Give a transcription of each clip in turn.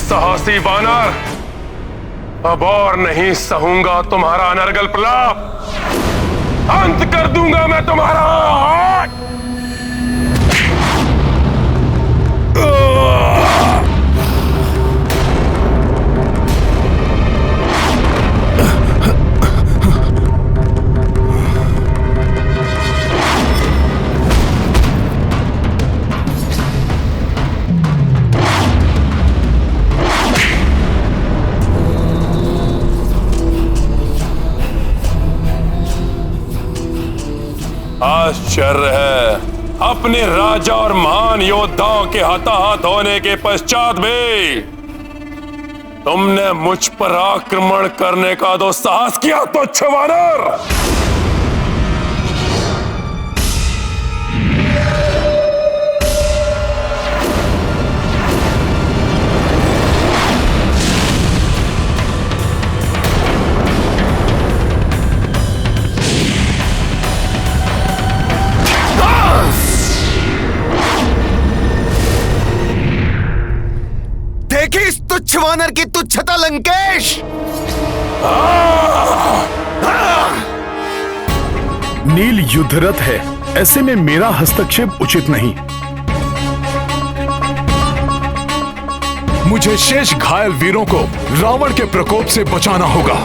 साहसी वानर, अब और नहीं सहूंगा तुम्हारा अनर्गल प्रलाप। अंत कर दूंगा मैं तुम्हारा। आश्चर्य है, अपने राजा और महान योद्धाओं के हताहत होने के पश्चात भी तुमने मुझ पर आक्रमण करने का दुस्साहस किया, तुच्छ वानर। इस तुच्छ वानर की तुच्छता लंकेश। नील युद्धरत है, ऐसे में मेरा हस्तक्षेप उचित नहीं। मुझे शेष घायल वीरों को रावण के प्रकोप से बचाना होगा।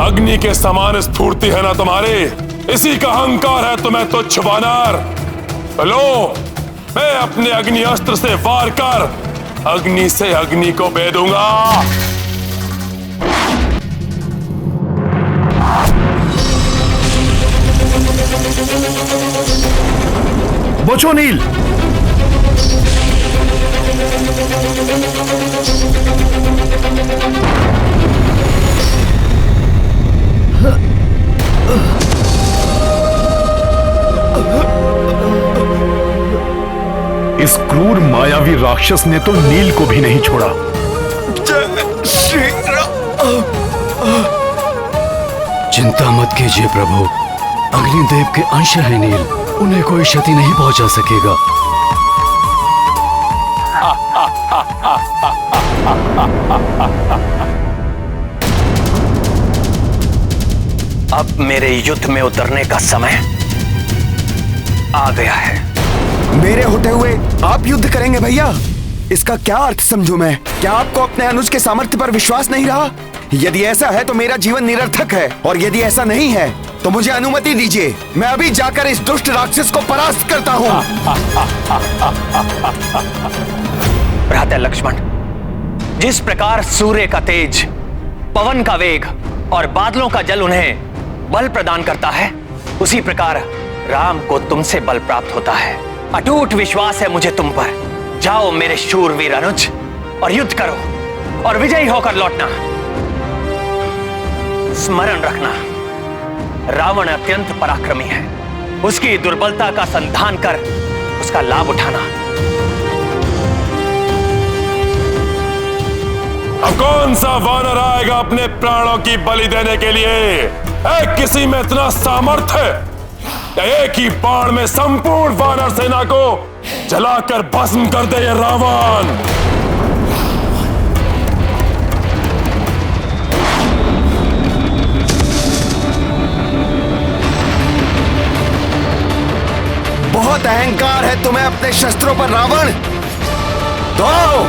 अग्नि के समान स्फूर्ति है ना तुम्हारी, इसी का अहंकार है तुम्हें, तुच्छ वानर। लो, मैं अपने अग्नि अस्त्र से वार कर अग्नि से अग्नि को भेदूंगा। बचो नील। इस क्रूर मायावी राक्षस ने तो नील को भी नहीं छोड़ा। चिंता मत कीजिए प्रभु, अग्निदेव के अंश है नील, उन्हें कोई क्षति नहीं पहुंचा सकेगा। अब मेरे युद्ध में उतरने का समय आ गया है। मेरे होते हुए आप युद्ध करेंगे भैया? इसका क्या अर्थ समझूं मैं? क्या आपको अपने अनुज के सामर्थ्य पर विश्वास नहीं रहा? यदि ऐसा है तो मेरा जीवन निरर्थक है, और यदि ऐसा नहीं है तो मुझे अनुमति दीजिए, मैं अभी जाकर इस दुष्ट राक्षस को परास्त करता हूँ। भ्राता लक्ष्मण, जिस प्रकार सूर्य का तेज, पवन का वेग और बादलों का जल उन्हें बल प्रदान करता है, उसी प्रकार राम को तुमसे बल प्राप्त होता है। अटूट विश्वास है मुझे तुम पर। जाओ मेरे शूरवीर अनुज, और युद्ध करो और विजयी होकर लौटना। स्मरण रखना, रावण अत्यंत पराक्रमी है। उसकी दुर्बलता का संधान कर उसका लाभ उठाना। अब कौन सा वानर आएगा अपने प्राणों की बलि देने के लिए? किसी में इतना सामर्थ्य या एक ही बाण में संपूर्ण वानर सेना को जलाकर भस्म कर दे ये रावण। बहुत अहंकार है तुम्हें अपने शस्त्रों पर रावण। तो आओ,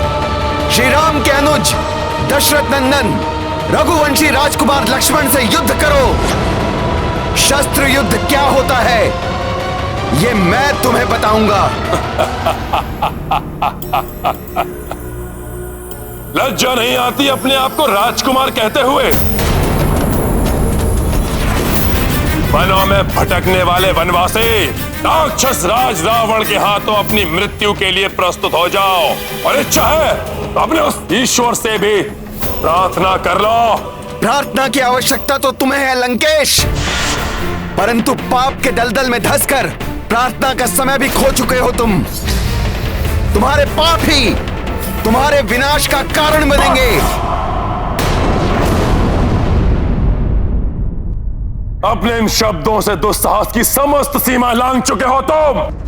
श्री राम के अनुज दशरथ नंदन रघुवंशी राजकुमार लक्ष्मण से युद्ध करो। शस्त्र युद्ध क्या होता है ये मैं तुम्हें बताऊंगा। लज्जा नहीं आती अपने आप को राजकुमार कहते हुए? वनों में भटकने वाले वनवासी, राक्षस राज रावण के हाथों अपनी मृत्यु के लिए प्रस्तुत हो जाओ, और इच्छा है तो अपने उस ईश्वर से भी प्रार्थना कर लो। प्रार्थना की आवश्यकता तो तुम्हें है लंकेश, परंतु पाप के दलदल में धंसकर प्रार्थना का समय भी खो चुके हो तुम। तुम्हारे पाप ही तुम्हारे विनाश का कारण बनेंगे। अपने इन शब्दों से दुस्साहस की समस्त सीमा लांघ चुके हो तुम।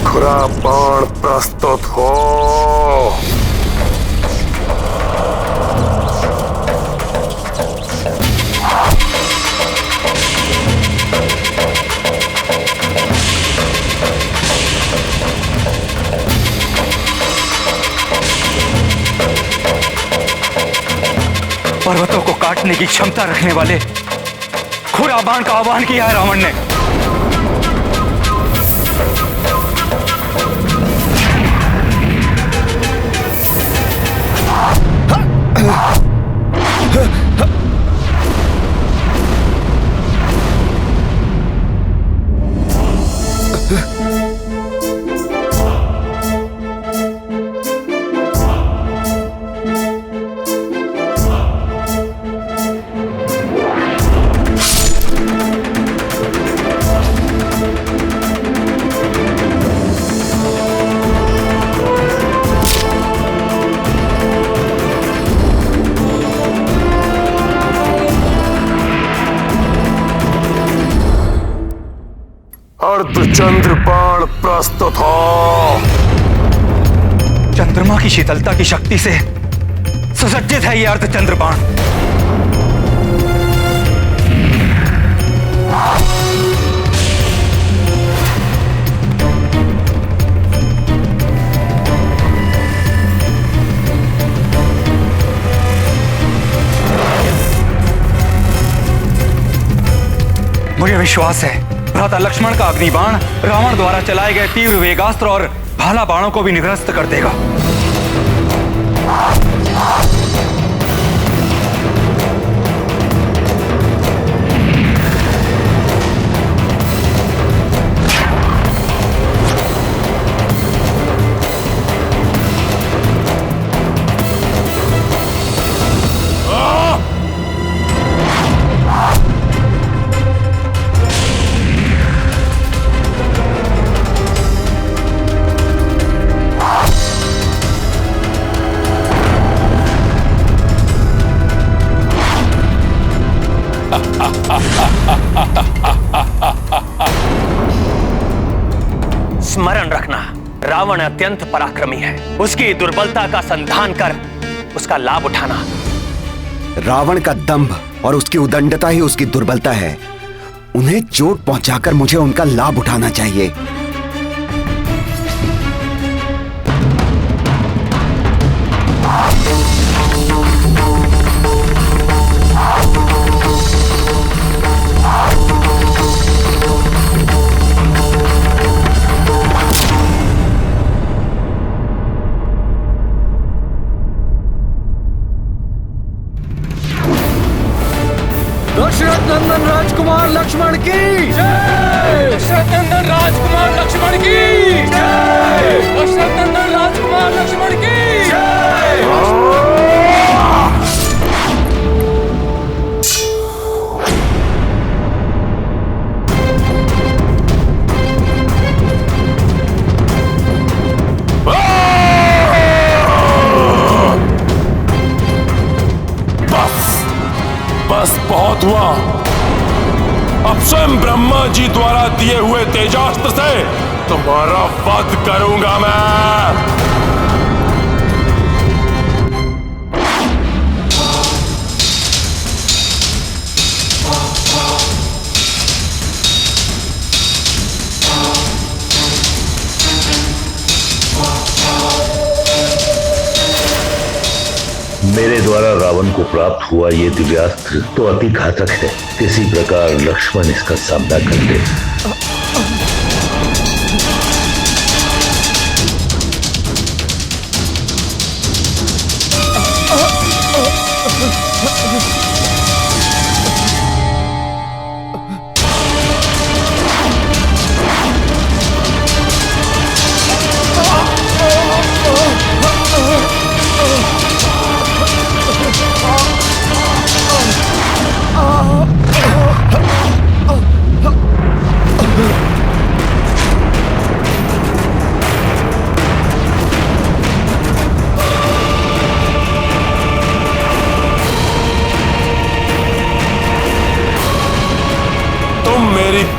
खुरा बाण प्रस्तुत हो। पर्वतों को काटने की क्षमता रखने वाले खुरा बाण का आह्वान किया है रावण ने। अर्धचंद्र बाण प्रस्तुत हो। चंद्रमा की शीतलता की शक्ति से सुसज्जित है यह अर्धचंद्र बाण। मुझे विश्वास है भ्राता लक्ष्मण का अग्निबाण रावण द्वारा चलाए गए तीव्र वेगास्त्र और भाला बाणों को भी निरस्त कर देगा। स्मरण रखना, रावण अत्यंत पराक्रमी है। उसकी दुर्बलता का संधान कर उसका लाभ उठाना। रावण का दंभ और उसकी उदंडता ही उसकी दुर्बलता है। उन्हें चोट पहुंचाकर मुझे उनका लाभ उठाना चाहिए। दशरथ नंदन राजकुमार लक्ष्मण की जय। दशरथ नंदन राजकुमार लक्ष्मण की जय। दशरथ नंदन राजकुमार लक्ष्मण की अब स्वयं ब्रह्मा जी द्वारा दिए हुए तेजास्त्र से तुम्हारा वध करूंगा मैं। मेरे द्वारा रावण को प्राप्त हुआ ये दिव्यास्त्र तो अति घातक है। किसी प्रकार लक्ष्मण इसका सामना कर ले।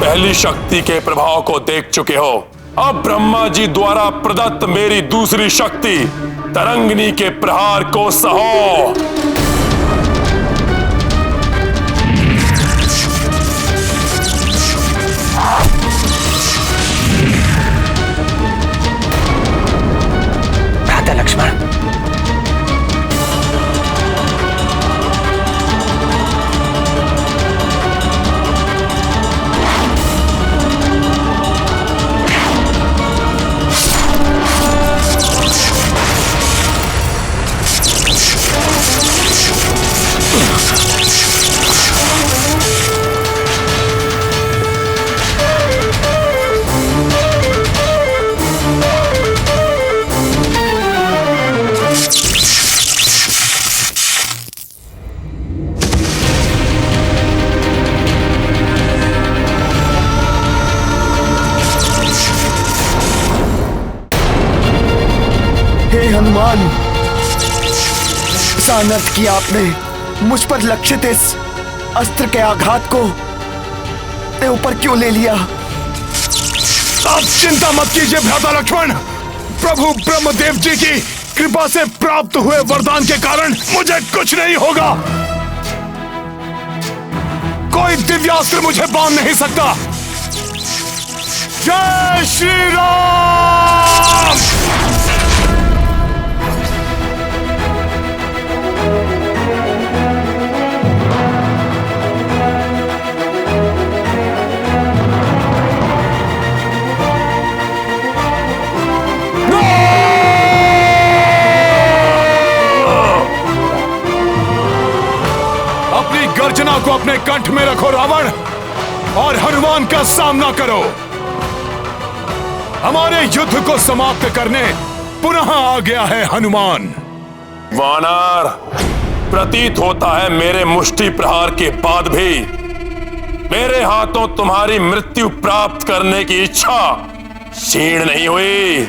पहली शक्ति के प्रभाव को देख चुके हो। अब ब्रह्मा जी द्वारा प्रदत्त मेरी दूसरी शक्ति तरंगिनी के प्रहार को सहो। भ्राता लक्ष्मण, हनुमान, ऐसा अनर्थ किया आपने। मुझ पर लक्षित इस अस्त्र के आघात को ऊपर क्यों ले लिया? आप चिंता मत कीजिए भ्राता लक्ष्मण। प्रभु ब्रह्मदेव जी की कृपा से प्राप्त हुए वरदान के कारण मुझे कुछ नहीं होगा। कोई दिव्यास्त्र मुझे बांध नहीं सकता। जय श्री राम। गर्जना को अपने कंठ में रखो रावण, और हनुमान का सामना करो। हमारे युद्ध को समाप्त करने पुनः आ गया है हनुमान। वानर, प्रतीत होता है मेरे मुष्टि प्रहार के बाद भी मेरे हाथों तुम्हारी मृत्यु प्राप्त करने की इच्छा क्षीण नहीं हुई।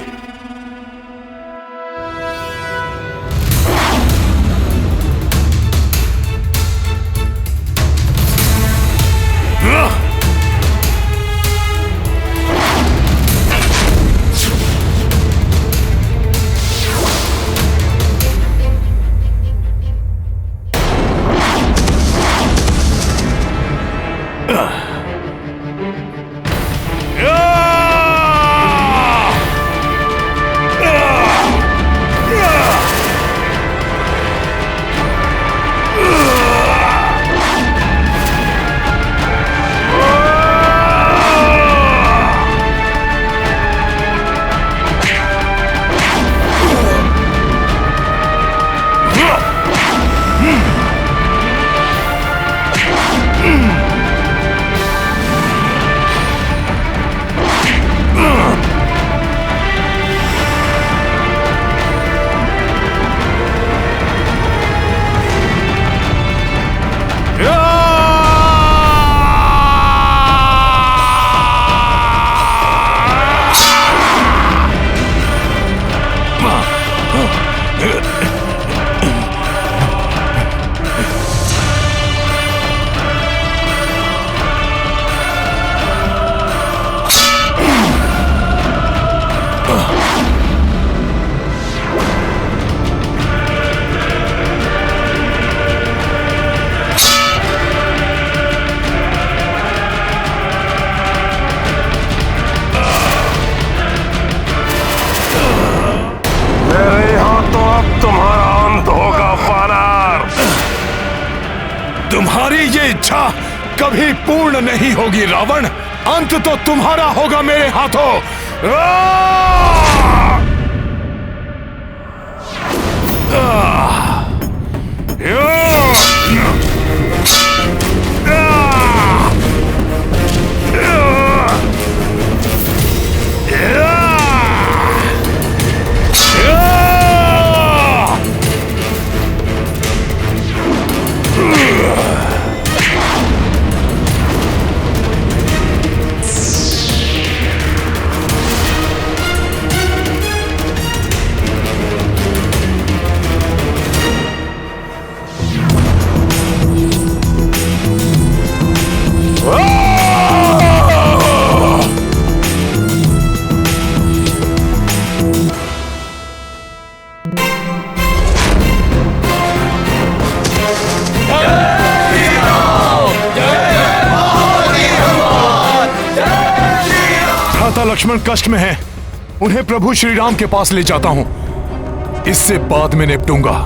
तुम्हारी ये इच्छा कभी पूर्ण नहीं होगी रावण। अंत तो तुम्हारा होगा मेरे हाथों। लक्ष्मण कष्ट में हैं। उन्हें प्रभु श्री राम के पास ले जाता हूं। इससे बाद में निपटूंगा।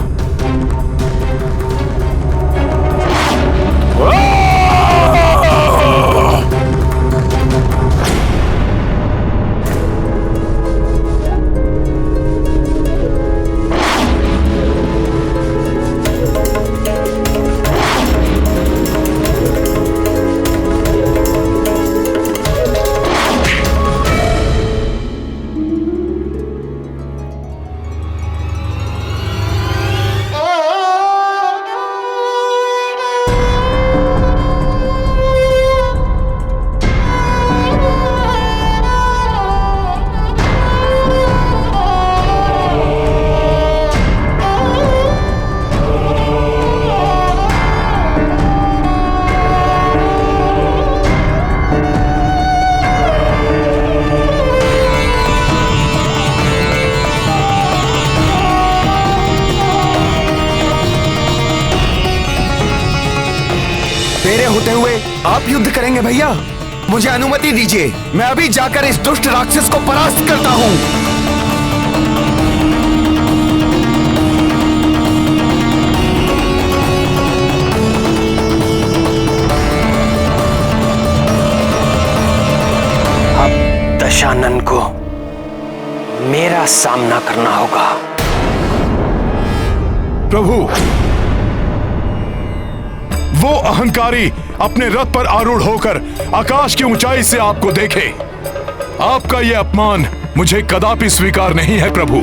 मेरे होते हुए आप युद्ध करेंगे भैया? मुझे अनुमति दीजिए, मैं अभी जाकर इस दुष्ट राक्षस को परास्त करता हूं। अब दशानन को मेरा सामना करना होगा। प्रभु, वो अहंकारी अपने रथ पर आरूढ़ होकर आकाश की ऊंचाई से आपको देखे। आपका यह अपमान मुझे कदापि स्वीकार नहीं है प्रभु।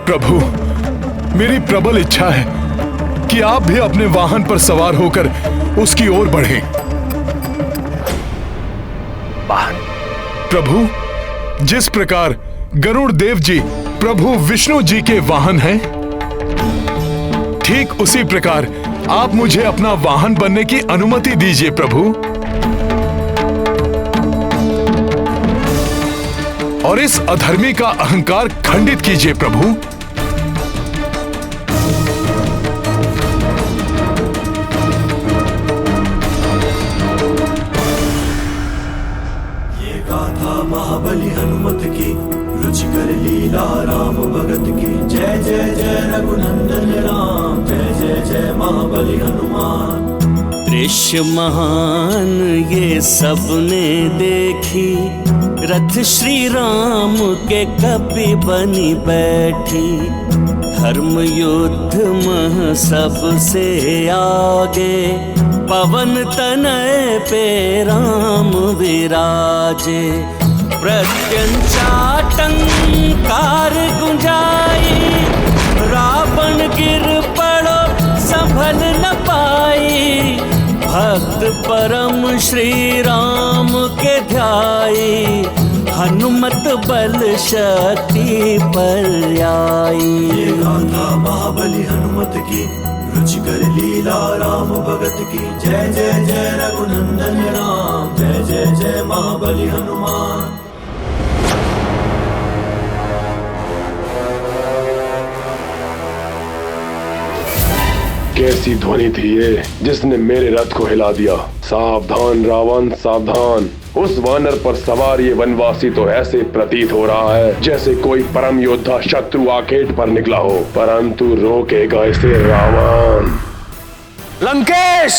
प्रभु, मेरी प्रबल इच्छा है कि आप भी अपने वाहन पर सवार होकर उसकी ओर बढ़ें। वाहन? प्रभु, जिस प्रकार गरुड़ देव जी प्रभु विष्णु जी के वाहन हैं, ठीक उसी प्रकार आप मुझे अपना वाहन बनने की अनुमति दीजिए प्रभु। और इस अधर्मी का अहंकार खंडित कीजिए प्रभु। ये गाथा महाबली हनुमत की, रुचिकर लीला राम भगत की। जय जय जय रघुनंदन राम, जय जय जय महाबली हनुमान। दृश्य महान ये सबने देखी, रथ श्री राम के कपि बनी बैठी। धर्म युद्ध मह सबसे आगे, पवन तनय पे राम विराजे। प्रत्यंचाटंकार गुंजाई, रावण गिर पड़ो संभल न पाई। भक्त परम श्री राम के ध्याई, हनुमत बल शक्ति पर्यायी। ये गाथा महाबली हनुमत की, रुचिकर लीला राम भगत की। जय जय जय रघुनंदन राम, जय जय जय महाबली हनुमान। कैसी ध्वनि थी ये जिसने मेरे रथ को हिला दिया। सावधान रावण सावधान, उस वानर पर सवार ये वनवासी तो ऐसे प्रतीत हो रहा है जैसे कोई परम योद्धा शत्रु आखेट पर निकला हो, परंतु रोकेगा इसे रावण। लंकेश,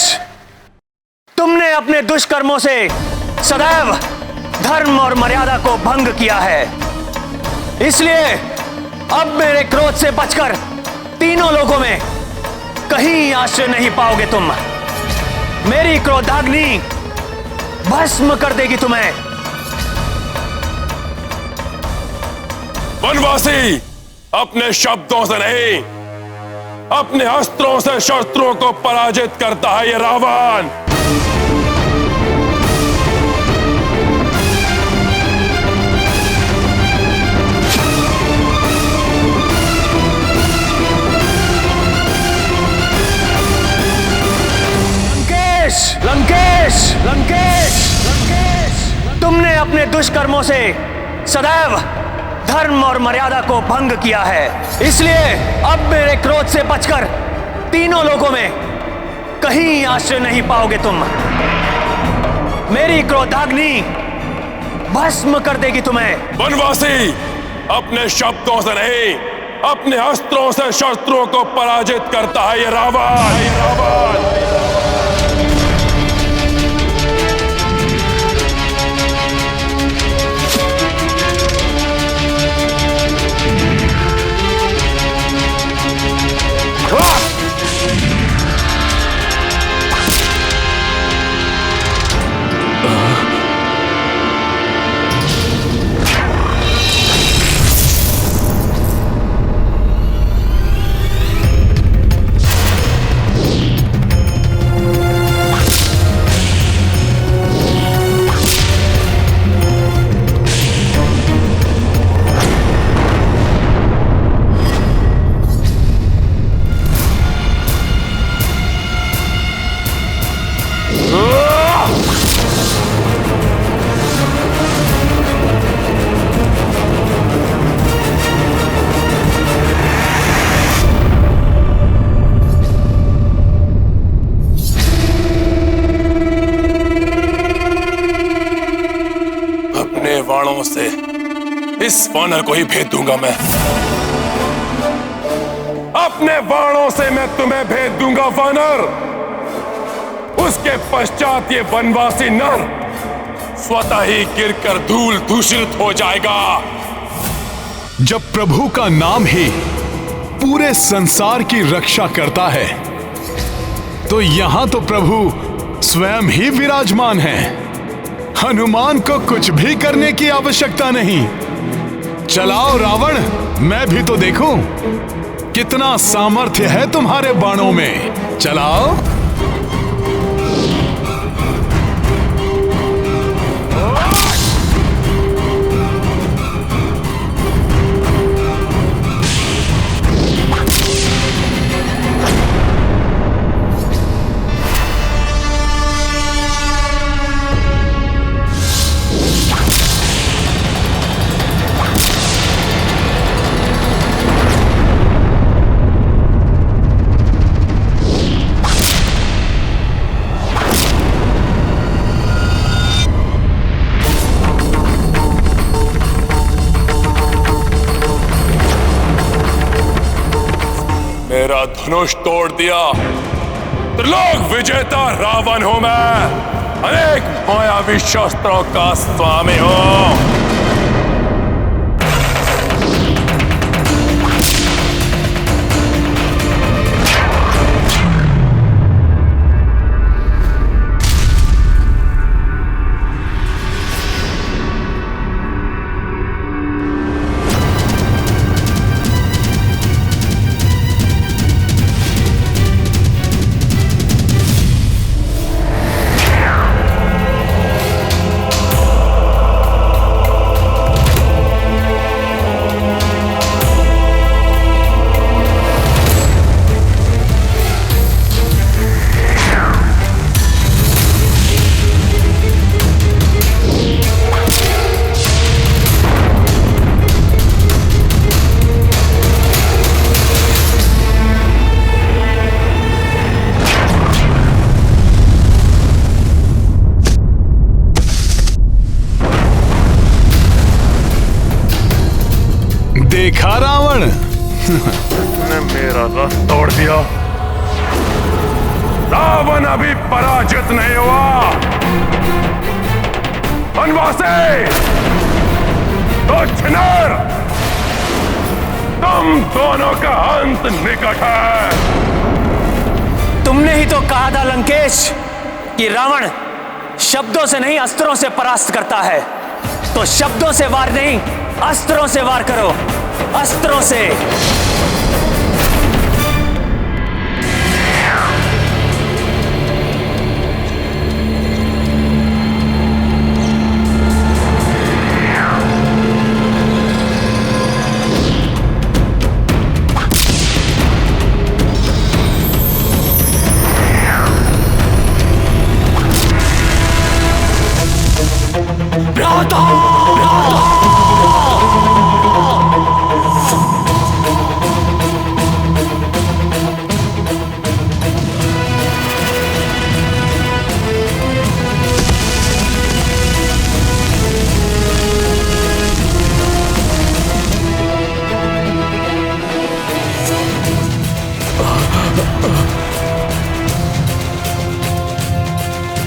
तुमने अपने दुष्कर्मों से सदैव धर्म और मर्यादा को भंग किया है, इसलिए अब मेरे क्रोध से बचकर तीनों लोगों में कहीं आश्रय नहीं पाओगे तुम। मेरी क्रोधाग्नि भस्म कर देगी तुम्हें। वनवासी अपने शब्दों से नहीं, अपने अस्त्रों से शत्रुओं को पराजित करता है ये रावण। लंकेश, लंकेश, लंकेश, तुमने अपने दुष्कर्मों से सदैव धर्म और मर्यादा को भंग किया है, इसलिए अब मेरे क्रोध से बचकर तीनों लोगों में कहीं आश्रय नहीं पाओगे तुम। मेरी क्रोधाग्नि भस्म कर देगी तुम्हें। वनवासी अपने शब्दों से नहीं, अपने अस्त्रों से शत्रुओं को पराजित करता है ये रावण। बाणों से इस वानर को ही भेद दूंगा मैं। अपने बाणों से मैं तुम्हें भेद दूंगा वानर। उसके पश्चात ये वनवासी नर स्वतः ही गिरकर धूल दूषित हो जाएगा। जब प्रभु का नाम ही पूरे संसार की रक्षा करता है, तो यहां तो प्रभु स्वयं ही विराजमान है। हनुमान को कुछ भी करने की आवश्यकता नहीं। चलाओ रावण, मैं भी तो देखूं कितना सामर्थ्य है तुम्हारे बाणों में। चलाओ। मेरा धनुष तोड़ दिया। त्रिलोक विजेता रावण हूं मैं, अनेक मायावी शस्त्रों का स्वामी हूं। देखा रावण, ने मेरा रथ तोड़ दिया। रावण अभी पराजित नहीं हुआ। वनवासी, तो छिनार, तुम दोनों का अंत निकट है। तुमने ही तो कहा था लंकेश कि रावण शब्दों से नहीं अस्त्रों से परास्त करता है, तो शब्दों से वार नहीं अस्त्रों से वार करो, अस्त्रों से।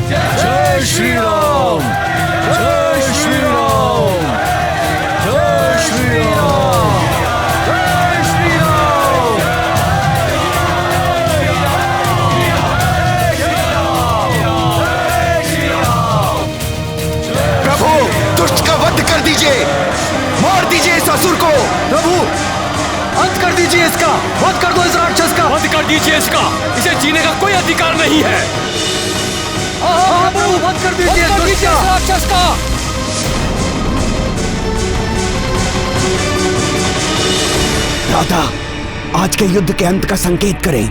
जय श्री राम, जय श्री राम, जय श्री राम, जय श्री राम। प्रभु, दुष्ट का वध कर दीजिए, मार दीजिए इस असुर को। प्रभु, अंत कर दीजिए इसका, वध कर दो इस राक्षस का, वध कर दीजिए इसका, इसे जीने का कोई अधिकार नहीं है। प्रभु, वध कर दीजिए इस राक्षस का। राधा, आज के युद्ध के अंत का संकेत करें।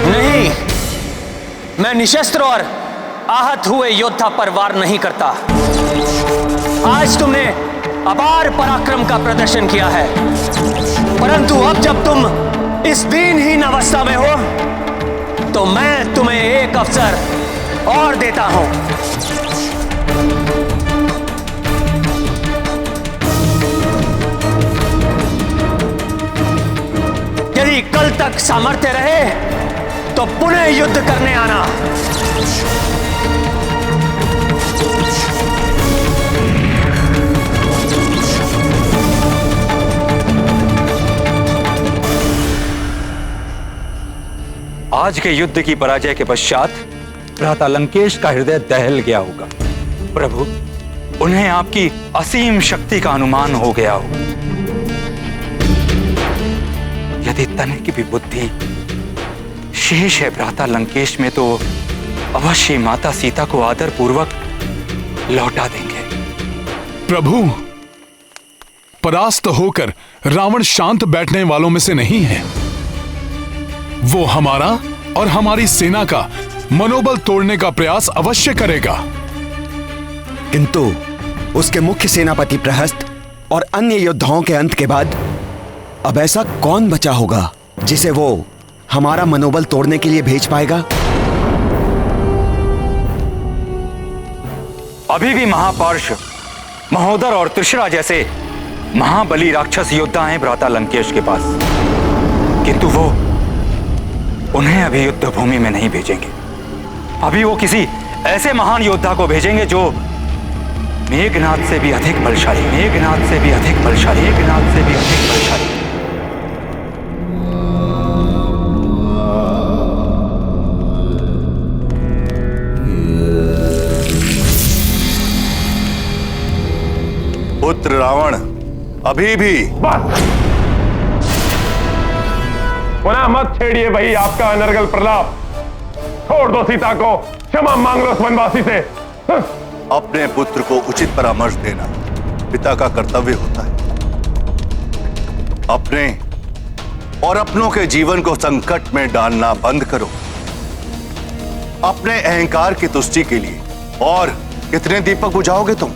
नहीं, मैं निशस्त्र और आहत हुए योद्धा पर वार नहीं करता। आज तुमने अपार पराक्रम का प्रदर्शन किया है, परंतु अब जब तुम इस दीनहीन अवस्था में हो तो मैं तुम्हें एक अवसर और देता हूं। यदि कल तक सामर्थ्य रहे तो पुनः युद्ध करने आना। आज के युद्ध की पराजय के पश्चात भ्राता लंकेश का हृदय दहल गया होगा। प्रभु, उन्हें आपकी असीम शक्ति का अनुमान हो गया होगा। यदि तनिक की भी बुद्धि शेष है भ्राता लंकेश में, तो अवश्य माता सीता को आदर पूर्वक लौटा देंगे। प्रभु, परास्त होकर रावण शांत बैठने वालों में से नहीं है। वो हमारा और हमारी सेना का मनोबल तोड़ने का प्रयास अवश्य करेगा। किंतु उसके मुख्य सेनापति प्रहस्त और अन्य योद्धाओं के अंत के बाद अब ऐसा कौन बचा होगा जिसे वो हमारा मनोबल तोड़ने के लिए भेज पाएगा? अभी भी महापार्श, महोदर और त्रिशरा जैसे महाबली राक्षस योद्धा हैं भ्राता लंकेश के पास, किंतु वो उन्हें अभी युद्ध भूमि में नहीं भेजेंगे। अभी वो किसी ऐसे महान योद्धा को भेजेंगे जो मेघनाद से भी अधिक बलशाली, मेघनाद से भी अधिक बलशाली, मेघनाद से भी अधिक बलशाली। पुत्र रावण अभी भी पुनः मत छेड़िए भाई आपका अनर्गल प्रलाप। छोड़ दो सीता को, क्षमा मांग लो उस वनवासी से। अपने पुत्र को उचित परामर्श देना पिता का कर्तव्य होता है। अपने और अपनों के जीवन को संकट में डालना बंद करो। अपने अहंकार की तुष्टि के लिए और कितने दीपक बुझाओगे तुम?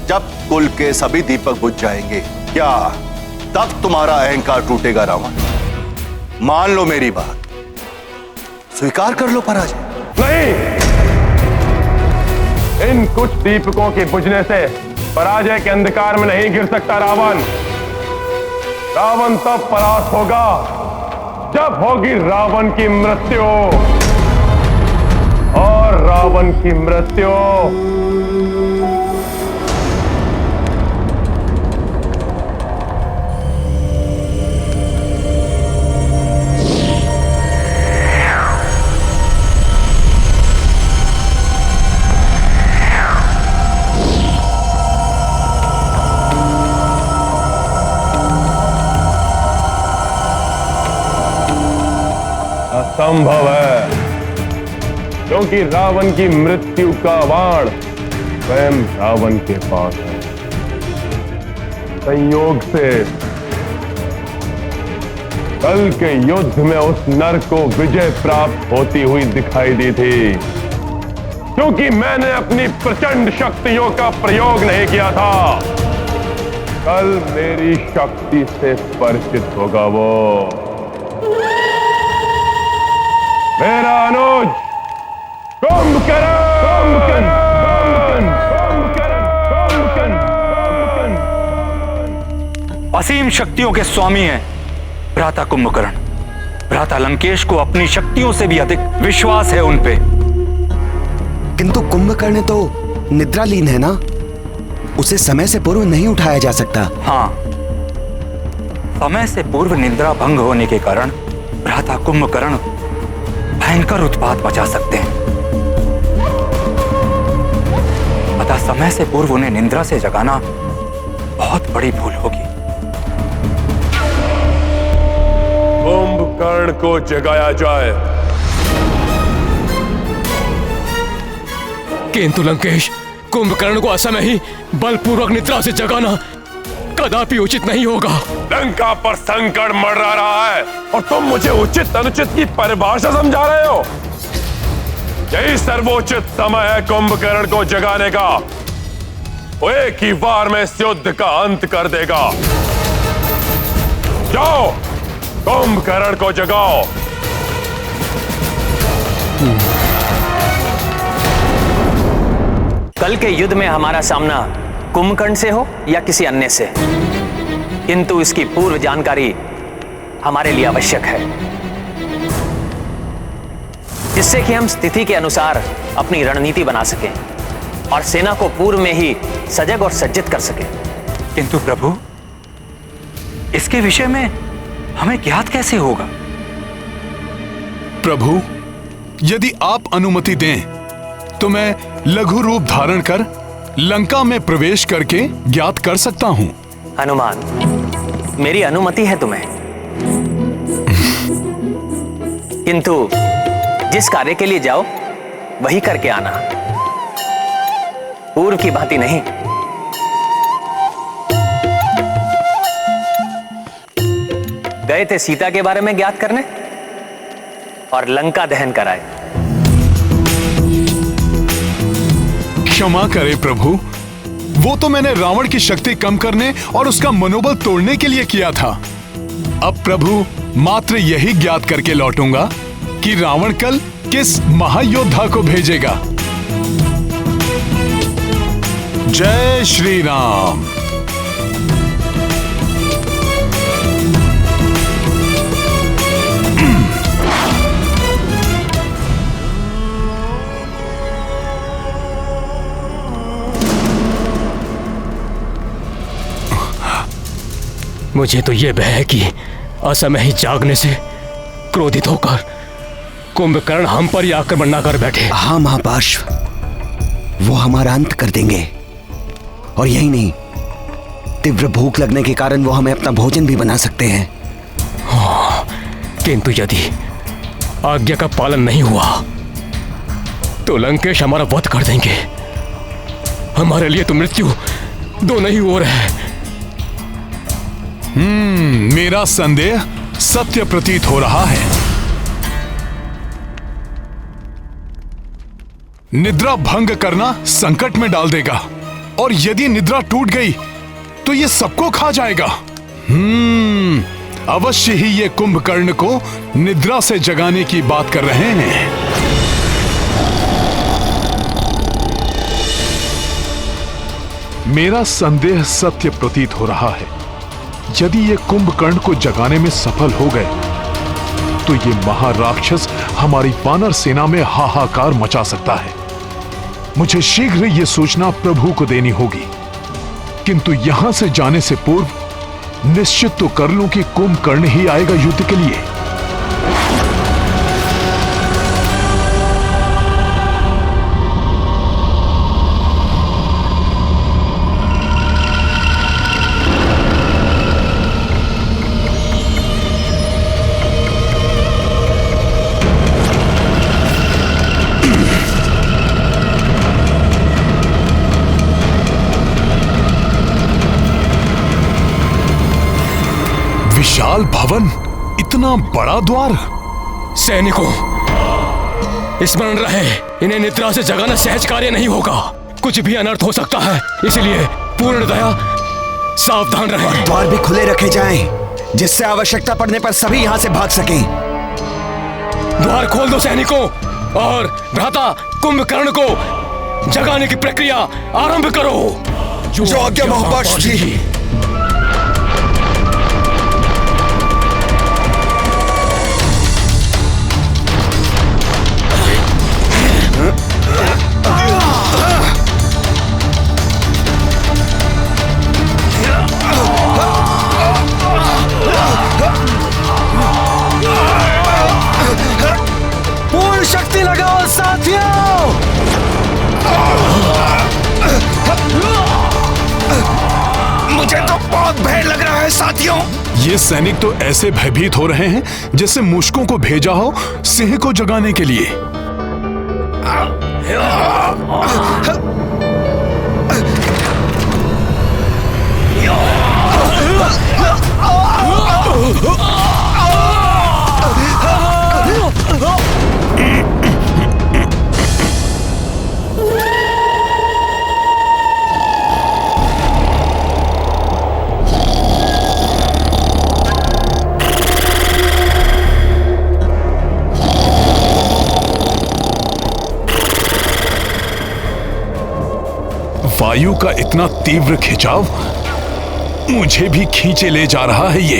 जब कुल के सभी दीपक बुझ जाएंगे, क्या तब तुम्हारा अहंकार टूटेगा रावण। मान लो मेरी बात, स्वीकार कर लो पराजय। नहीं, इन कुछ दीपकों के बुझने से पराजय के अंधकार में नहीं गिर सकता रावण। रावण तब परास्त होगा जब होगी रावण की मृत्यु, और रावण की मृत्यु असंभव है, क्योंकि रावण की मृत्यु का बाण स्वयं रावण के पास है। संयोग से कल के युद्ध में उस नर को विजय प्राप्त होती हुई दिखाई दी थी, क्योंकि मैंने अपनी प्रचंड शक्तियों का प्रयोग नहीं किया था। कल मेरी शक्ति से परिचित होगा वो, मेरा अनुज कुंभकर्ण। असीम शक्तियों के स्वामी हैं भ्राता कुंभकर्ण। भ्राता लंकेश को अपनी शक्तियों से भी अधिक विश्वास है उन पे। किंतु कुंभकर्ण तो निद्रालीन है ना, उसे समय से पूर्व नहीं उठाया जा सकता। हाँ, समय से पूर्व निद्रा भंग होने के कारण भ्राता कुंभकर्ण भयंकर उत्पात मचा सकते हैं। अतः समय से पूर्व उन्हें निद्रा से जगाना बहुत बड़ी भूल होगी। कुंभकर्ण को जगाया जाए। किंतु लंकेश, कुंभकर्ण को असमय ही बलपूर्वक निद्रा से जगाना कदापि उचित नहीं होगा। लंका पर संकट मंडरा रहा है और तुम मुझे उचित अनुचित की परिभाषा समझा रहे हो। यही सर्वोचित समय है कुंभकर्ण को जगाने का। वो एक ही बार में इस युद्ध का अंत कर देगा। जाओ, कुंभकर्ण को जगाओ। कल के युद्ध में हमारा सामना कुंभकर्ण से हो या किसी अन्य से, किंतु इसकी पूर्व जानकारी हमारे लिए आवश्यक है, जिससे कि हम स्थिति के अनुसार अपनी रणनीति बना सकें और सेना को पूर्व में ही सजग और सज्जित कर सकें। किंतु प्रभु, इसके विषय में हमें ज्ञात कैसे होगा? प्रभु, यदि आप अनुमति दें तो मैं लघु रूप धारण कर लंका में प्रवेश करके ज्ञात कर सकता हूं। हनुमान, मेरी अनुमति है तुम्हें, किंतु जिस कार्य के लिए जाओ वही करके आना, पूर्व की भांति नहीं। गए थे सीता के बारे में ज्ञात करने और लंका दहन कराए। क्षमा करे प्रभु, वो तो मैंने रावण की शक्ति कम करने और उसका मनोबल तोड़ने के लिए किया था। अब प्रभु मात्र यही ज्ञात करके लौटूंगा कि रावण कल किस महायोद्धा को भेजेगा। जय श्री राम। मुझे तो यह भय है कि असमय ही जागने से क्रोधित होकर कुंभकर्ण हम पर ही आक्रमण न कर बैठे। हाँ महापार्श्व, वो हमारा अंत कर देंगे, और यही नहीं, तीव्र भूख लगने के कारण वो हमें अपना भोजन भी बना सकते हैं। हाँ, किंतु यदि आज्ञा का पालन नहीं हुआ तो लंकेश हमारा वध कर देंगे। हमारे लिए तो मृत्यु दोनों ही ओर है। मेरा संदेह सत्य प्रतीत हो रहा है। निद्रा भंग करना संकट में डाल देगा, और यदि निद्रा टूट गई तो ये सबको खा जाएगा। अवश्य ही ये कुंभकर्ण को निद्रा से जगाने की बात कर रहे हैं। मेरा संदेह सत्य प्रतीत हो रहा है। यदि ये कुंभकर्ण को जगाने में सफल हो गए तो ये महाराक्षस हमारी वानर सेना में हाहाकार मचा सकता है। मुझे शीघ्र ये सूचना प्रभु को देनी होगी, किंतु यहां से जाने से पूर्व निश्चित तो कर लूं कि कुंभकर्ण ही आएगा युद्ध के लिए। विशाल भवन, इतना बड़ा द्वार। सैनिकों, स्मरण रहे, इन्हें निद्रा से जगाना सहज कार्य नहीं होगा। कुछ भी अनर्थ हो सकता है, इसलिए पूर्णतया सावधान रहें। द्वार भी खुले रखे जाएं, जिससे आवश्यकता पड़ने पर सभी यहाँ से भाग सकें। द्वार खोल दो सैनिकों, और भ्राता कुंभकर्ण को जगाने की प्रक्रिया आरंभ करो। जो आज्ञा महापार्षद जी। पूर्ण शक्ति लगाओ साथियों। मुझे तो बहुत भय लग रहा है साथियों। ये सैनिक तो ऐसे भयभीत हो रहे हैं जैसे मूषकों को भेजा हो सिंह को जगाने के लिए। वायु का इतना तीव्र खिंचाव मुझे भी खींचे ले जा रहा है। ये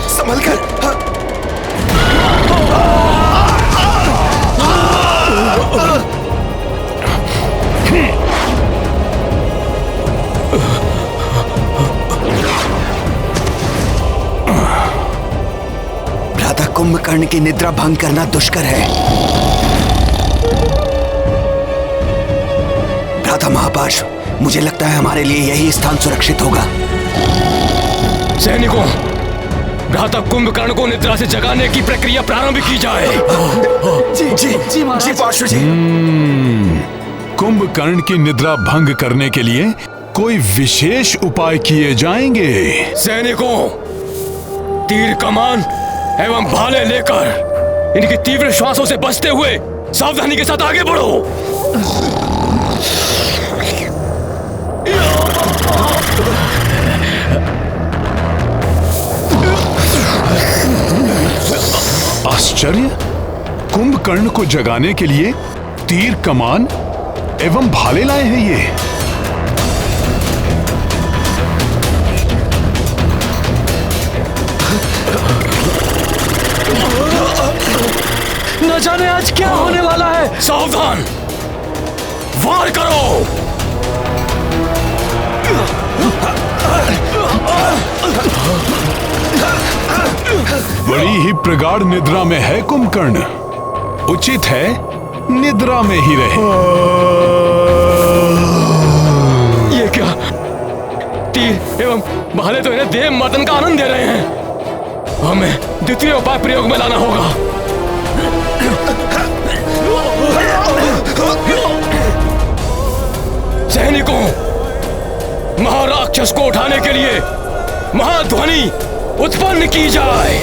संभल कर। भ्राता कुंभकर्ण की निद्रा भंग करना दुष्कर है। भ्राता महापार्ष, मुझे लगता है हमारे लिए यही स्थान सुरक्षित होगा। सैनिकों, भ्राता कुंभकर्ण को निद्रा से जगाने की प्रक्रिया प्रारंभ की जाए। जी पार्षद जी। कुंभकर्ण की निद्रा भंग करने के लिए कोई विशेष उपाय किए जाएंगे। सैनिकों, तीर कमान एवं भाले लेकर इनकी तीव्र श्वासों से बचते हुए सावधानी के साथ आगे बढ़ो। आश्चर्य, कुंभकर्ण को जगाने के लिए तीर कमान एवं भाले लाए हैं ये। न जाने आज क्या होने वाला है। सावधान, वार करो। बड़ी ही प्रगाढ़ निद्रा में है कुंभकर्ण। उचित है निद्रा में ही रहे। ये क्या? तीर एवं भाले तो इन्हें देव मर्दन का आनंद दे रहे हैं। हमें द्वितीय उपाय प्रयोग में लाना होगा। सैनिकों, महाराक्षस को उठाने के लिए महाध्वनि उत्पन्न की जाए।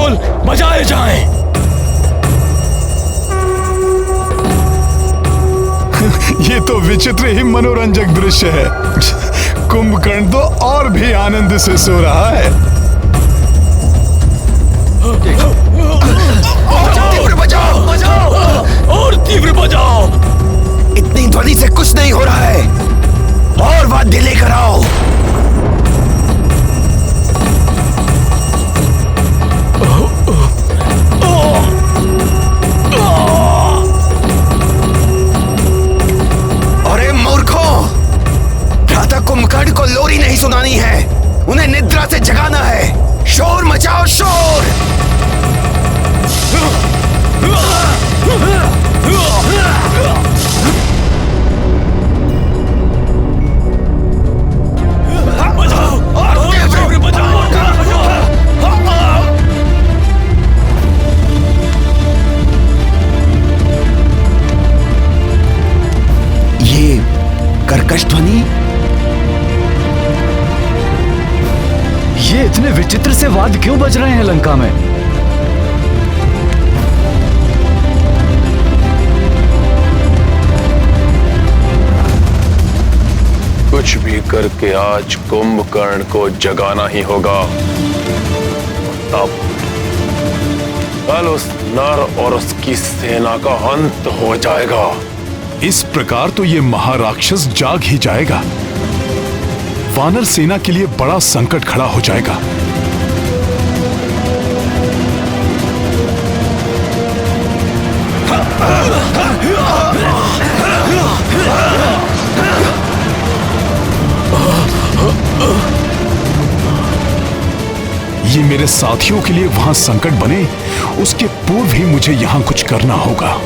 ढोल बजाए जाएं। ये तो विचित्र ही मनोरंजक दृश्य है। कुंभकर्ण तो और भी आनंद से सो रहा है। तीव्र बजाओ, बजाओ और तीव्र बजाओ। इतनी ध्वनि से कुछ नहीं हो रहा है, और वाद्य लेकर आओ। अरे मूर्खों, भ्राता कुंभकर्ण को लोरी नहीं सुनानी है, उन्हें निद्रा से जगाना है। शोर मचाओ, शोर। ये कर्कश ध्वनि, ये इतने विचित्र से वाद्य क्यों बज रहे हैं लंका में? कुछ भी करके आज कुंभकर्ण को जगाना ही होगा। तब कल उस नर और उसकी सेना का अंत हो जाएगा। इस प्रकार तो ये महाराक्षस जाग ही जाएगा। वानर सेना के लिए बड़ा संकट खड़ा हो जाएगा। ये मेरे साथियों के लिए वहां संकट बने, उसके पूर्व ही मुझे यहां कुछ करना होगा।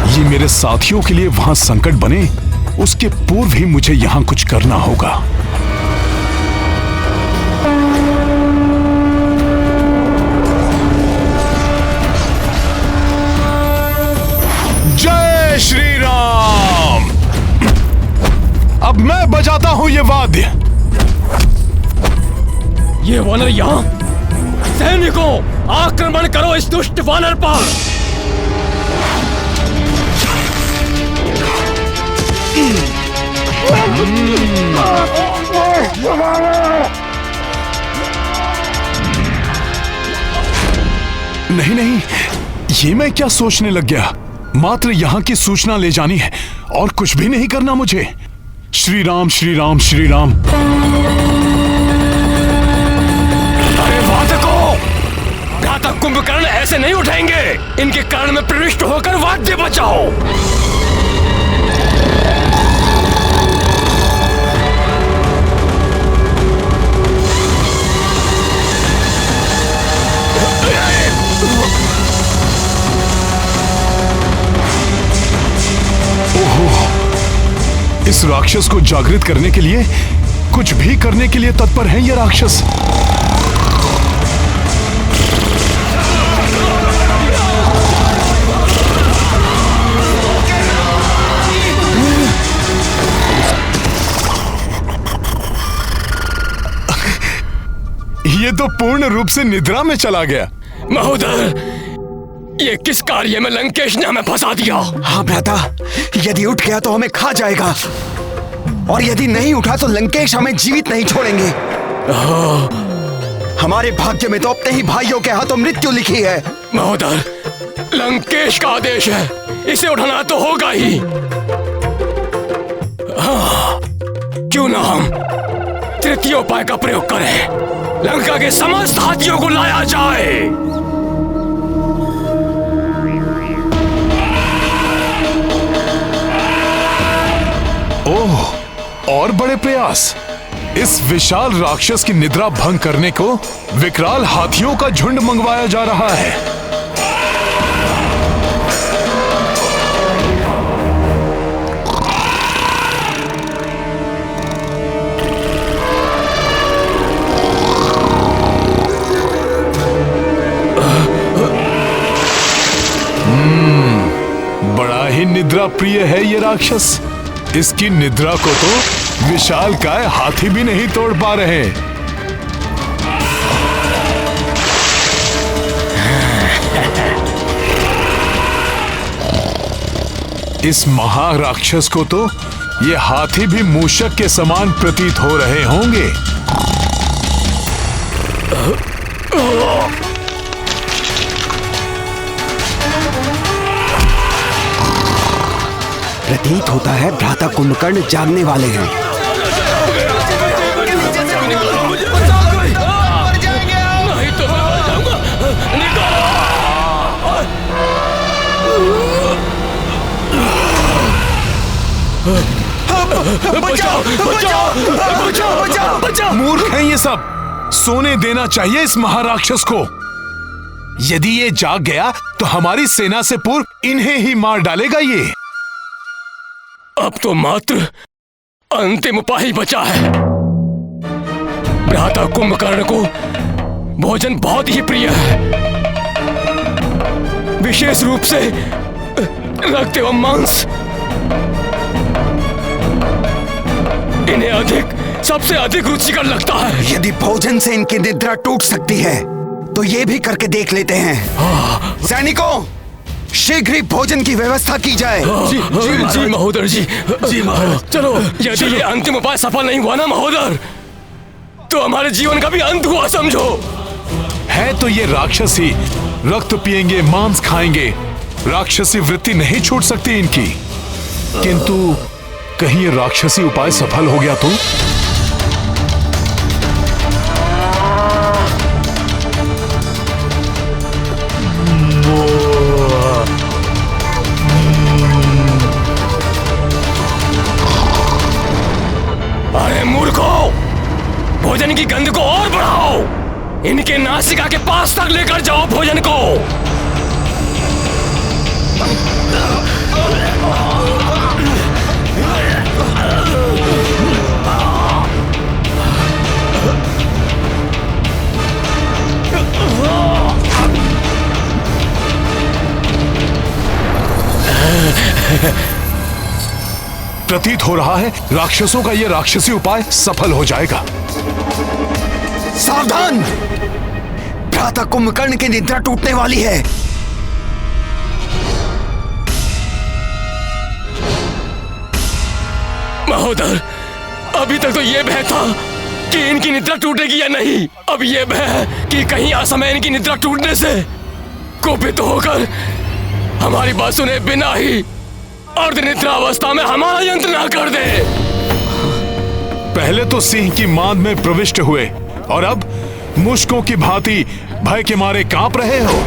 ये मेरे साथियों के लिए वहां संकट बने, उसके पूर्व ही मुझे यहां कुछ करना होगा। जय श्री राम। अब मैं बजाता हूं ये वाद्य। ये वानर यहाँ। सैनिकों, आक्रमण करो इस दुष्ट वानर पर। नहीं नहीं, ये मैं क्या सोचने लग गया। मात्र यहाँ की सूचना ले जानी है और कुछ भी नहीं करना मुझे। श्री राम श्री राम श्री राम। अरे वादकों, भ्राता कुंभकर्ण ऐसे नहीं उठेंगे। इनके कान में प्रविष्ट होकर वाद्य बजाओ। इस राक्षस को जागृत करने के लिए, कुछ भी करने के लिए तत्पर है ये राक्षस। ये तो पूर्ण रूप से निद्रा में चला गया। महोदय, ये किस कार्य में लंकेश ने हमें फंसा दिया? हाँ भ्राता, यदि उठ गया तो हमें खा जाएगा, और यदि नहीं उठा तो लंकेश हमें जीवित नहीं छोड़ेंगे। हमारे भाग्य में तो अपने ही भाइयों के हाथों मृत्यु लिखी है। महोदय, लंकेश का आदेश है, इसे उठाना तो होगा ही। क्यों ना हम तृतीय उपाय का प्रयोग करें। लंका के समस्त हाथियों को लाया जाए। ओह, और बड़े प्रयास। इस विशाल राक्षस की निद्रा भंग करने को विकराल हाथियों का झुंड मंगवाया जा रहा है। निद्रा प्रिय है ये राक्षस। इसकी निद्रा को तो विशालकाय हाथी भी नहीं तोड़ पा रहे। इस महाराक्षस को तो ये हाथी भी मूषक के समान प्रतीत हो रहे होंगे। प्रतीत होता है भ्राता कुंभकर्ण जागने वाले हैं। नहीं तो मैं मर जाऊंगा। बचाओ, बचाओ, बचाओ, बचाओ, बचाओ। मूर्ख हैं ये सब। सोने देना चाहिए इस महाराक्षस को। यदि ये जाग गया तो हमारी सेना से पूर्व इन्हें ही मार डालेगा ये। अब तो मात्र अंतिम उपाय ही बचा है। भ्राता कुंभकर्ण को भोजन बहुत ही प्रिय है, विशेष रूप से रक्त एवं मांस। इन्हें सबसे अधिक रुचिकर लगता है। यदि भोजन से इनकी निद्रा टूट सकती है तो ये भी करके देख लेते हैं। सैनिकों, शीघ्र ही भोजन की व्यवस्था की जाए। जी महोदर जी। जी महाराज। चलो, यदि ये अंतिम उपाय सफल नहीं हुआ ना महोदर, तो हमारे जीवन का भी अंत हुआ समझो। है तो ये राक्षसी, रक्त पिएंगे, मांस खाएंगे, राक्षसी वृत्ति नहीं छूट सकती इनकी। किंतु कहीं ये राक्षसी उपाय सफल हो गया तो? अरे मूर्खों, भोजन की गंध को और बढ़ाओ। इनके नासिका के पास तक लेकर जाओ भोजन को। प्रतीत हो रहा है राक्षसों का यह राक्षसी उपाय सफल हो जाएगा। सावधान! भ्राता कुंभकर्ण की निद्रा टूटने वाली है। महोदर, अभी तक तो ये भय था कि इनकी निद्रा टूटेगी या नहीं। अब ये भय है कि कहीं असमय इनकी निद्रा टूटने से कुपित होकर हमारी बात सुने बिना ही अर्धनिद्रा अवस्था में हमारा यंत्र ना कर दे। पहले तो सिंह की मांद में प्रविष्ट हुए और अब मुश्कों की भांति भय के मारे कांप रहे हो।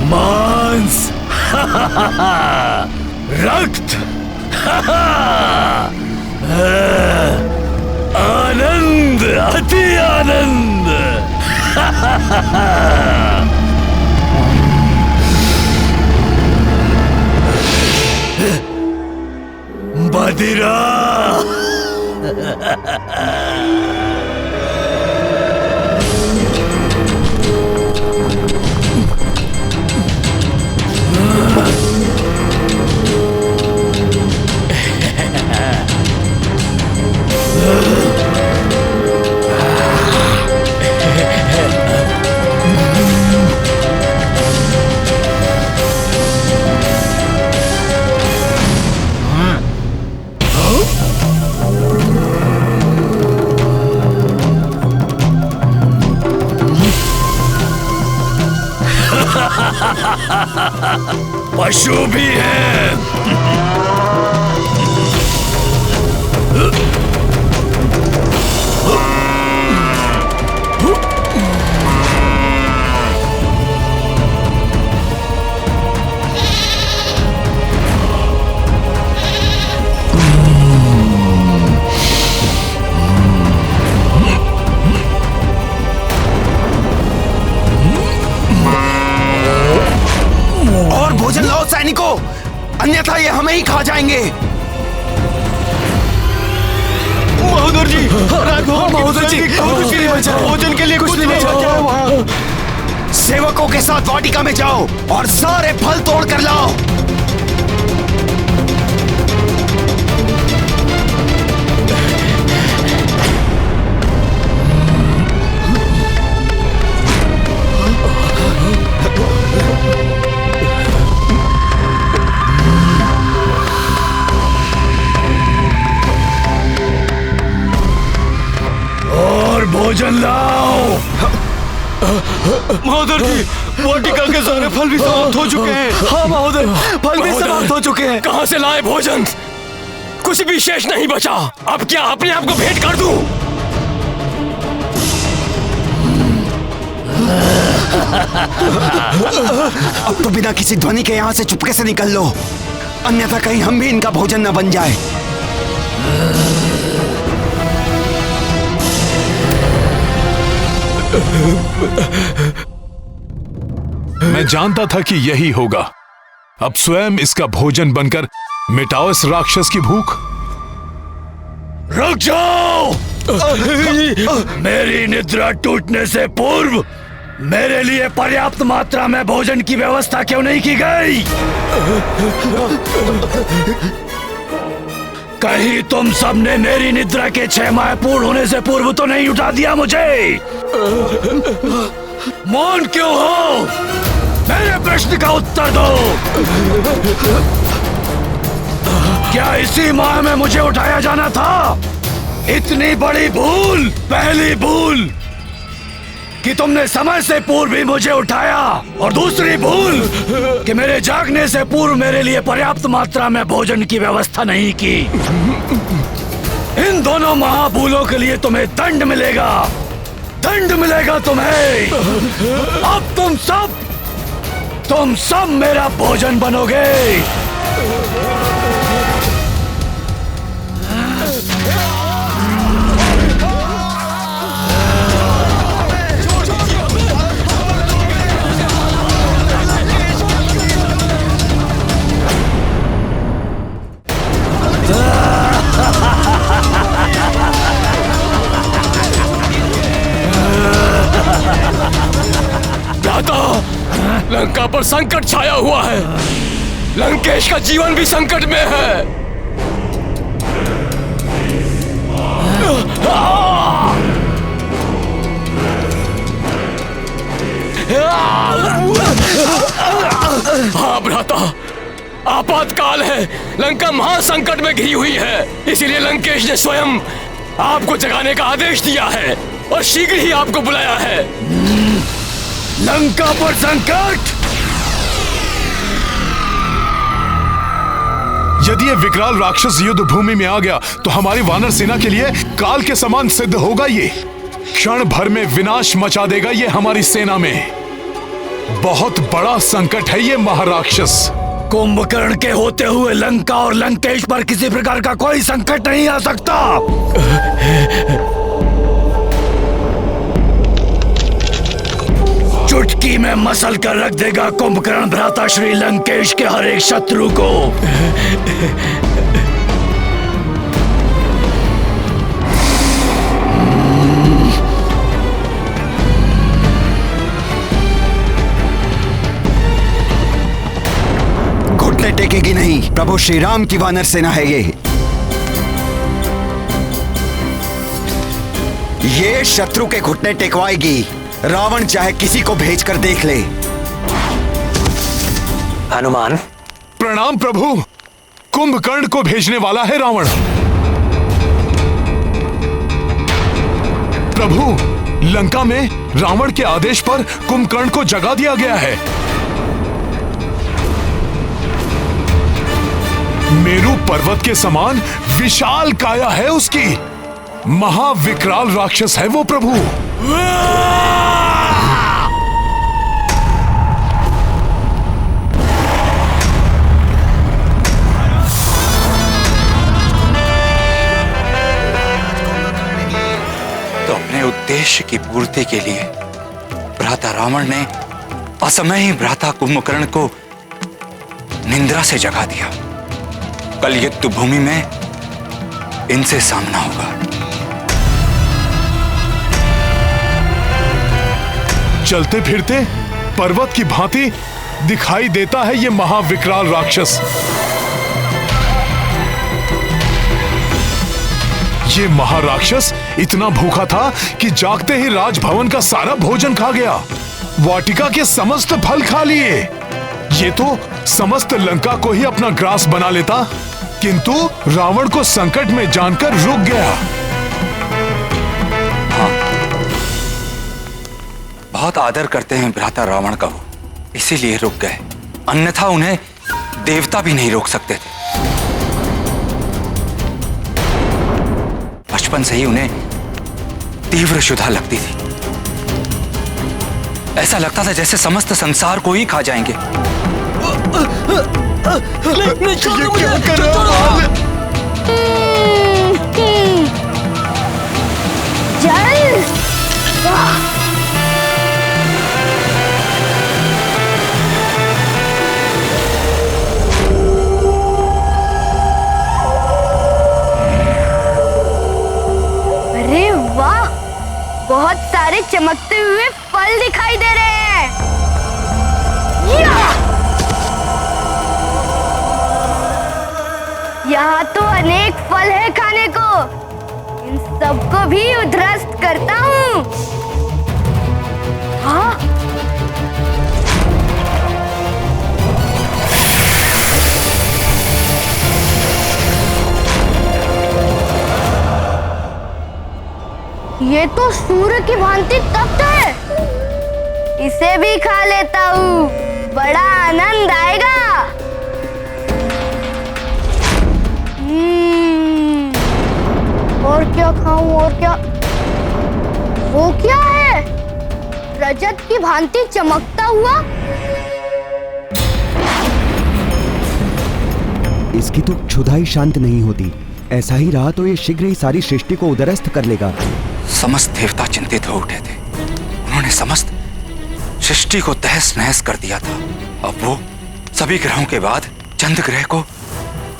मांस, रक्त, आनंद, अति आनंद। मदिरा। पशु भी है। और भोजन लाओ सैनिकों, अन्यथा ये हमें ही खा जाएंगे। महोदर जी, महोदर जी, भोजन के लिए कुछ नहीं बचा। सेवकों के साथ वाटिका में जाओ और सारे फल तोड़ कर लाओ। और भोजन लाओ। महोदर जी, वाटिका के सारे फल भी समाप्त हो चुके हैं। हाँ महोदय, फल भी समाप्त हो चुके हैं। कहां से लाए भोजन? कुछ भी शेष नहीं बचा। अब क्या अपने आप को भेंट कर दूं? अब तो बिना किसी ध्वनि के यहाँ से चुपके से निकल लो, अन्यथा कहीं हम भी इनका भोजन न बन जाए। मैं जानता था कि यही होगा। अब स्वयं इसका भोजन बनकर मिटाओ इस राक्षस की भूख। रुक जाओ। मेरी निद्रा टूटने से पूर्व मेरे लिए पर्याप्त मात्रा में भोजन की व्यवस्था क्यों नहीं की गई? कहीं तुम सबने मेरी निद्रा के 6 माह पूर्ण होने से पूर्व तो नहीं उठा दिया मुझे? मौन क्यों हो? मेरे प्रश्न का उत्तर दो। क्या इसी माह में मुझे उठाया जाना था? इतनी बड़ी भूल, पहली भूल कि तुमने समय से पूर्व ही मुझे उठाया, और दूसरी भूल कि मेरे जागने से पूर्व मेरे लिए पर्याप्त मात्रा में भोजन की व्यवस्था नहीं की। इन दोनों महाभूलों के लिए तुम्हें दंड मिलेगा, दंड मिलेगा तुम्हें। अब तुम सब मेरा भोजन बनोगे। लंका पर संकट छाया हुआ है। लंकेश का जीवन भी संकट में है। हाँ भ्राता, आपातकाल है। लंका महासंकट में घिरी हुई है। इसीलिए लंकेश ने स्वयं आपको जगाने का आदेश दिया है और शीघ्र ही आपको बुलाया है। लंका पर संकट? यदि ये विकराल राक्षस युद्ध भूमि में आ गया तो हमारी वानर सेना के लिए काल के समान सिद्ध होगा। ये क्षण भर में विनाश मचा देगा ये हमारी सेना में। बहुत बड़ा संकट है ये महाराक्षस। कुंभकर्ण के होते हुए लंका और लंकेश पर किसी प्रकार का कोई संकट नहीं आ सकता। चुटकी में मसल कर रख देगा कुंभकर्ण भ्राता श्री लंकेश के हर एक शत्रु को। घुटने टेकेगी नहीं। प्रभु श्री राम की वानर सेना है ये शत्रु के घुटने टेकवाएगी। रावण चाहे किसी को भेजकर देख ले। हनुमान। प्रणाम प्रभु। कुंभकर्ण को भेजने वाला है रावण। प्रभु, लंका में रावण के आदेश पर कुंभकर्ण को जगा दिया गया है। मेरू पर्वत के समान विशाल काया है उसकी। महाविकराल राक्षस है वो प्रभु। तो अपने उद्देश्य की पूर्ति के लिए भ्राता रावण ने असमय ही भ्राता कुंभकर्ण को निंद्रा से जगा दिया। कल युद्ध भूमि में इनसे सामना होगा। चलते फिरते पर्वत की भांति दिखाई देता है ये महाविकराल राक्षस। ये महाराक्षस इतना भूखा था कि जागते ही राजभवन का सारा भोजन खा गया, वाटिका के समस्त फल खा लिए। ये तो समस्त लंका को ही अपना ग्रास बना लेता, किंतु रावण को संकट में जानकर रुक गया। हाँ, बहुत आदर करते हैं भ्राता रावण का वो, इसीलिए रुक गए, अन्यथा उन्हें देवता भी नहीं रोक सकते थे। बचपन से ही उन्हें तीव्र क्षुधा लगती थी। ऐसा लगता था जैसे समस्त संसार को ही खा जाएंगे। नहीं, छोड़ो मुझे, क्या कर रहे हो? अरे वाह, बहुत सारे चमकते हुए फल दिखाई दे रहे हैं। यहाँ तो अनेक फल है खाने को, इन सबको भी उध्वस्त करता हूँ। हाँ? ये तो सूर्य की भांति तप्त है, इसे भी खा लेता हूँ, बड़ा आनंद आएगा। और क्या खाऊं, और क्या? वो क्या है? रजत की भांति चमकता हुआ? इसकी तो क्षुधा ही शांत नहीं होती। ऐसा ही रहा तो ये शीघ्र ही सारी सृष्टि को उदरस्त कर लेगा। समस्त देवता चिंतित हो उठे थे। उन्होंने समस्त सृष्टि को तहस नहस कर दिया था। अब वो सभी ग्रहों के बाद चंद्र ग्रह को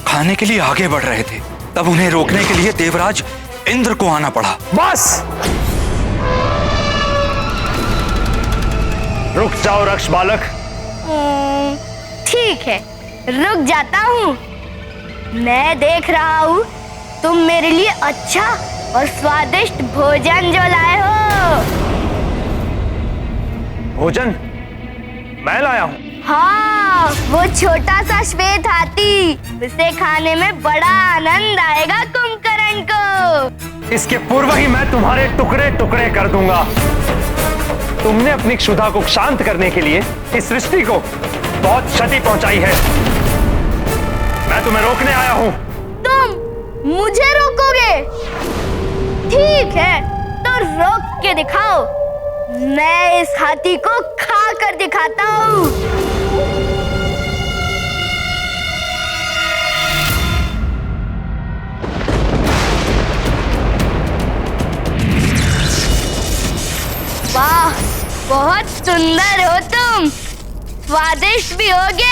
खाने के लिए आगे बढ़ रहे थे। तब उन्हें रोकने के लिए देवराज इंद्र को आना पड़ा। बस रुक जाओ रक्ष बालक। ठीक है, रुक जाता हूँ। मैं देख रहा हूँ तुम मेरे लिए अच्छा और स्वादिष्ट भोजन जो लाए हो। भोजन मैं लाया हूँ? हाँ, वो छोटा सा श्वेत हाथी, उसे खाने में बड़ा आनंद आएगा कुंभकर्ण को। इसके पूर्व ही मैं तुम्हारे टुकड़े टुकड़े कर दूंगा। तुमने अपनी क्षुधा को शांत करने के लिए इस सृष्टि को बहुत क्षति पहुंचाई है। मैं तुम्हें रोकने आया हूँ। तुम मुझे रोकोगे? ठीक है, तो रोक के दिखाओ। मैं इस हाथी को खा कर दिखाता हूँ। वाह, बहुत सुंदर हो तुम, स्वादिष्ट भी होगे।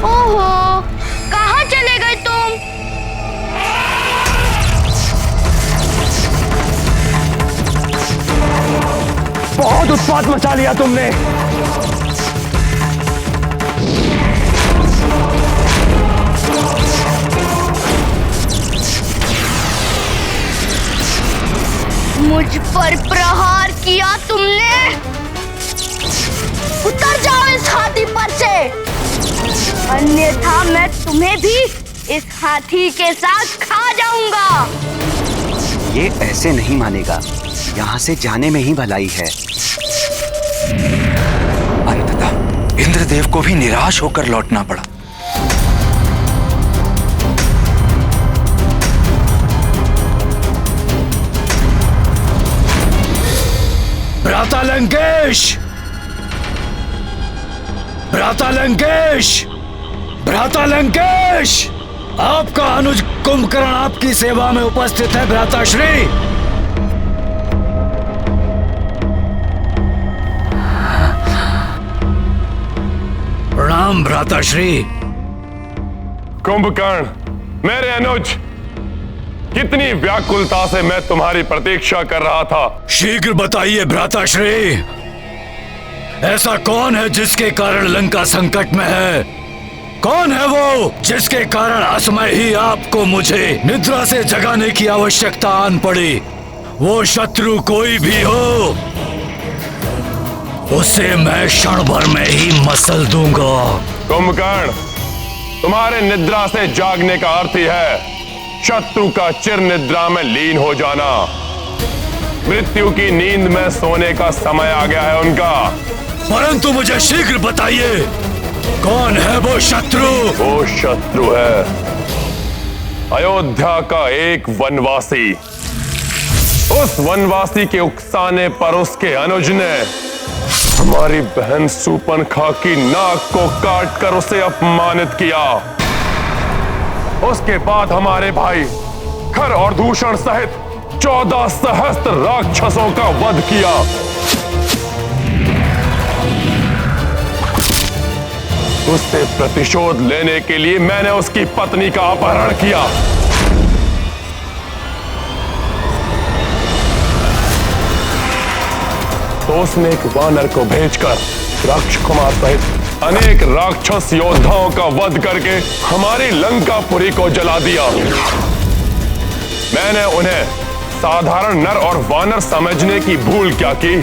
ओहो, कहाँ चले गए तुम? बहुत उत्पात मचा लिया तुमने। मुझ पर प्रहार किया तुमने। उतर जाओ इस हाथी पर से, अन्यथा मैं तुम्हें भी इस हाथी के साथ खा जाऊंगा। ये ऐसे नहीं मानेगा। यहाँ से जाने में ही भलाई है। अंततः इंद्रदेव को भी निराश होकर लौटना पड़ा। भ्राता लंकेश! भ्राता लंकेश! भ्राता लंकेश! आपका अनुज कुंभकर्ण आपकी सेवा में उपस्थित है भ्राताश्री। प्रणाम भ्राताश्री। कुंभकर्ण, मेरे अनुज, कितनी व्याकुलता से मैं तुम्हारी प्रतीक्षा कर रहा था। शीघ्र बताइए भ्राताश्री, ऐसा कौन है जिसके कारण लंका संकट में है? कौन है वो जिसके कारण असमय ही आपको मुझे निद्रा से जगाने की आवश्यकता आन पड़ी? वो शत्रु कोई भी हो, उसे मैं क्षण भर में ही मसल दूंगा। कुंभकर्ण, तुम्हारे निद्रा से जागने का अर्थ ही है शत्रु का चिर निद्रा में लीन हो जाना। मृत्यु की नींद में सोने का समय आ गया है उनका। परंतु मुझे शीघ्र बताइए, कौन है वो शत्रु? वो शत्रु है अयोध्या का एक वनवासी। उस वनवासी के उकसाने पर उसके अनुज ने हमारी बहन सूर्पणखा की नाक को काटकर उसे अपमानित किया। उसके बाद हमारे भाई खर और दूषण सहित 14 सहस्त्र राक्षसों का वध किया। उससे प्रतिशोध लेने के लिए मैंने उसकी पत्नी का अपहरण किया। तो उसने एक वानर को भेजकर राक्षकुमार सहित अनेक राक्षस योद्धाओं का वध करके हमारी लंकापुरी को जला दिया। मैंने उन्हें साधारण नर और वानर समझने की भूल क्या की,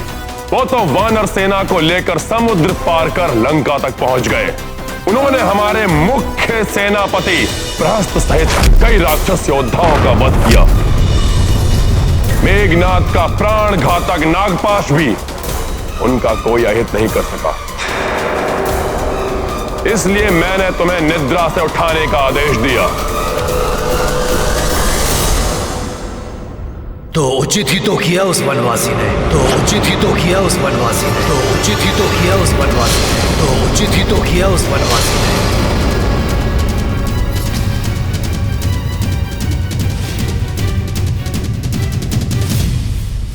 वो तो वानर सेना को लेकर समुद्र पार कर लंका तक पहुंच गए। उन्होंने हमारे मुख्य सेनापति प्रहस्त सहित कई राक्षस योद्धाओं का वध किया। मेघनाथ का प्राण घातक नागपाश भी उनका कोई अहित नहीं कर सका। इसलिए मैंने तुम्हें निद्रा से उठाने का आदेश दिया। तो उचित ही तो किया उस वनवासी ने, तो उचित ही तो किया उस वनवासी ने, तो उचित ही तो किया उस वनवासी ने, तो उचित ही तो किया उस वनवासी ने।